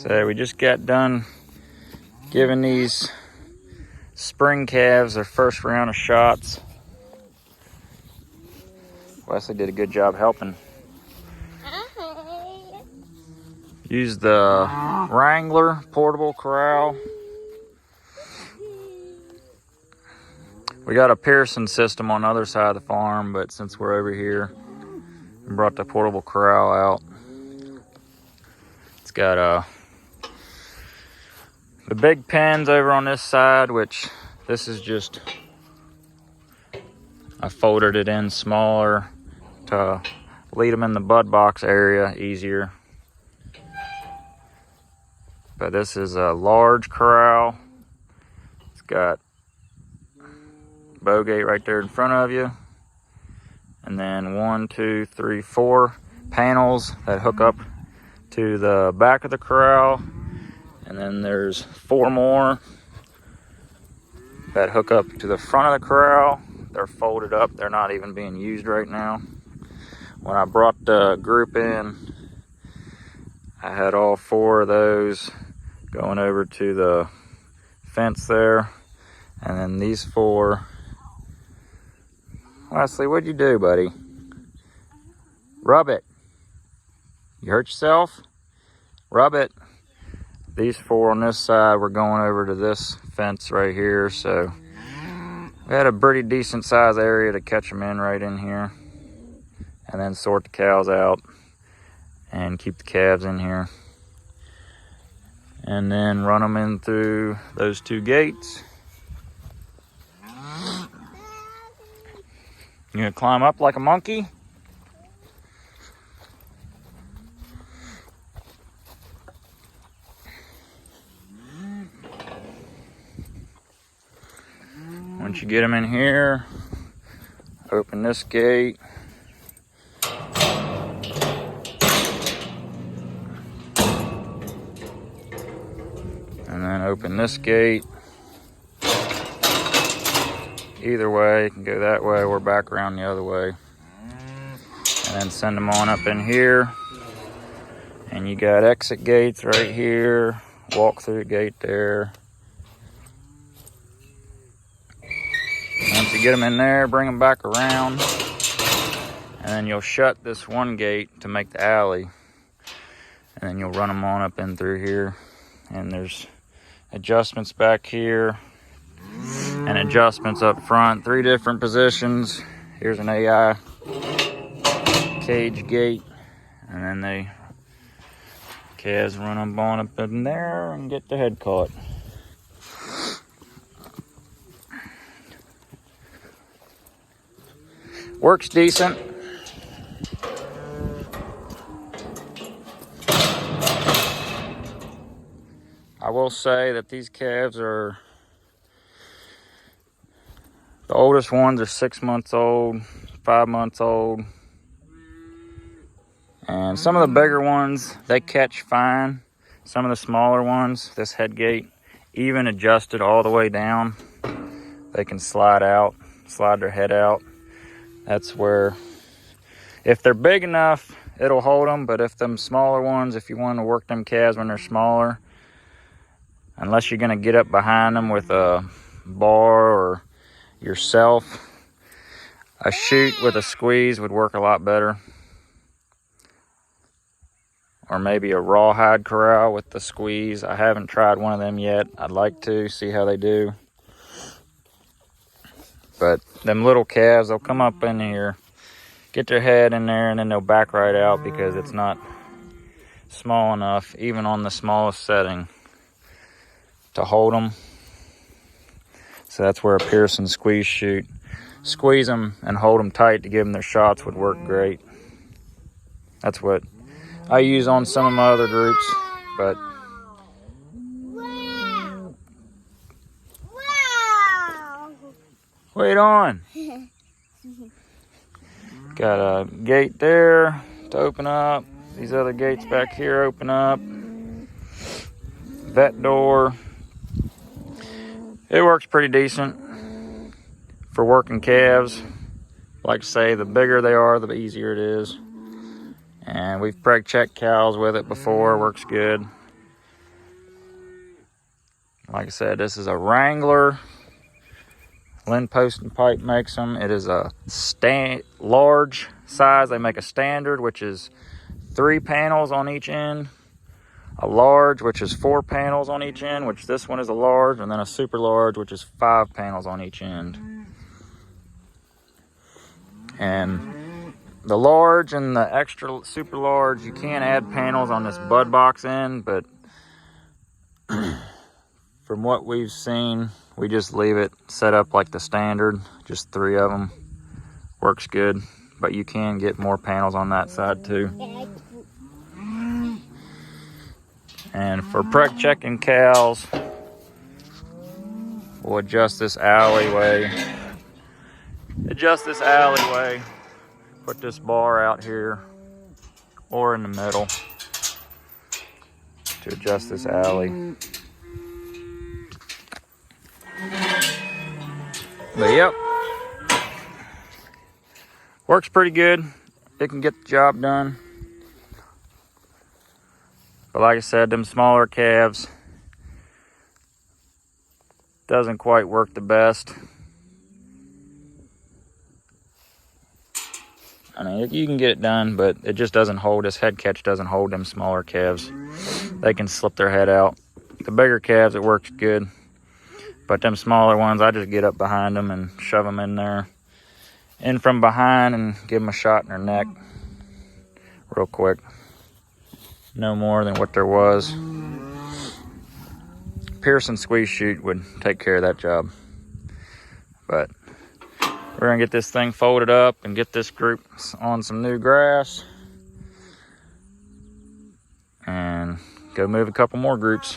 So we just got done giving these spring calves their first round of shots. Wesley did a good job helping. Use the Wrangler portable corral. We got a Pearson system on the other side of the farm, but since we're over here, we brought the portable corral out. It's got the big pens over on this side, which this is just, I folded it in smaller to lead them in the bud box area easier. But this is a large corral. It's got bow gate right there in front of you. And then 1, 2, 3, 4 panels that hook up to the back of the corral. And then there's 4 more that hook up to the front of the corral. They're folded up. They're not even being used right now. When I brought the group in, I had all 4 of those going over to the fence there. And then these 4. Wesley, what'd you do, buddy? Rub it. You hurt yourself? Rub it. These 4 on this side were going over to this fence right here. So we had a pretty decent size area to catch them in right in here. And then sort the cows out and keep the calves in here. And then run them in through those 2 gates. You gonna climb up like a monkey? Once you get them in here, open this gate. And then open this gate. Either way, you can go that way or back around the other way. And then send them on up in here. And you got exit gates right here. Walk through the gate there. Once you get them in there, bring them back around. And then you'll shut this one gate to make the alley. And then you'll run them on up in through here. And there's adjustments back here. And adjustments up front. 3 different positions. Here's an AI cage gate. And then the calves run them on up in there and get the head caught. Works decent. I will say that these calves are, the oldest ones are 6 months old, 5 months old. And some of the bigger ones, they catch fine. Some of the smaller ones, this head gate, even adjusted all the way down, they can slide out, slide their head out. That's where, if they're big enough, it'll hold them. But if them smaller ones, if you want to work them calves when they're smaller, unless you're going to get up behind them with a bar or yourself, a chute with a squeeze would work a lot better. Or maybe a rawhide corral with the squeeze. I haven't tried one of them yet. I'd like to see how they do. But them little calves, they'll come up in here, get their head in there, and then they'll back right out because it's not small enough, even on the smallest setting, to hold them. So that's where a Pearson squeeze chute, squeeze them and hold them tight to give them their shots would work great. That's what I use on some of my other groups, but wait on. Got a gate there to open up. These other gates back here open up. Vet door. It works pretty decent for working calves. Like I say, the bigger they are, the easier it is. And we've preg checked cows with it before, works good. Like I said, this is a Wrangler. Lynn Post and Pipe makes them. It is a large size. They make a standard, which is 3 panels on each end. A large, which is 4 panels on each end, which this one is a large, and then a super large, which is 5 panels on each end. And the large and the extra super large, you can add panels on this bud box end, but from what we've seen, we just leave it set up like the standard, just 3 of them. Works good, but you can get more panels on that side too. And for preg checking cows, we'll adjust this alleyway. Put this bar out here or in the middle to adjust this alley. But yep, works pretty good. It can get the job done. But like I said, them smaller calves doesn't quite work the best. I mean, you can get it done, but it just doesn't hold. This head catch doesn't hold them smaller calves. They can slip their head out. The bigger calves, it works good. But them smaller ones, I just get up behind them and shove them in there. In from behind and give them a shot in their neck real quick. No more than what there was. Pearson squeeze chute would take care of that job. But we're gonna get this thing folded up and get this group on some new grass and go move a couple more groups.